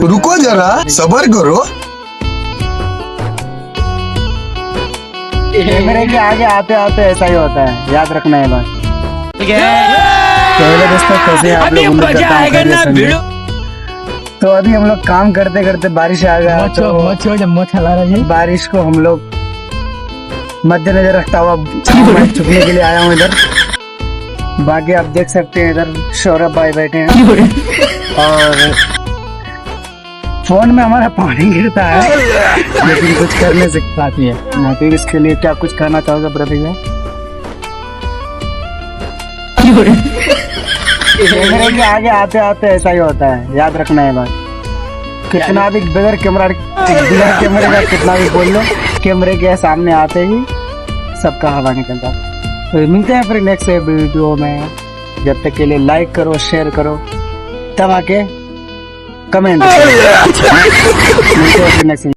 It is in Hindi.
रुको जरा सबर करो। कैमरे के आगे आते आते ऐसा ही होता है, याद रखना है बात। पहले दोस्तों कैसे आप लोग उम्मीद करता हूं खैरियत से होंगे। तो अभी हम लोग काम करते करते बारिश आ गया, तो बारिश को हम लोग मद्देनजर रखता हुआ मैं छुपने के लिए आया हूँ इधर। बाकी आप देख सकते हैं इधर सौरभ भाई बैठे हैं और फोन में हमारा पानी गिरता है लेकिन कुछ करने से पाती है ना। तो इसके लिए क्या कुछ कहना चाहोगे ब्रदर? कैमरे के आगे आते आते ऐसा ही होता है, याद रखना है बात। कितना भी बगैर कैमरे का कितना भी बोल लो, कैमरे के सामने आते ही सबका हवा निकलता है। तो मिलते हैं फिर नेक्स्ट वीडियो में। जब तक के लिए लाइक करो, शेयर करो, दबा के कमेंट। मिलते हैं फिर नेक्स्ट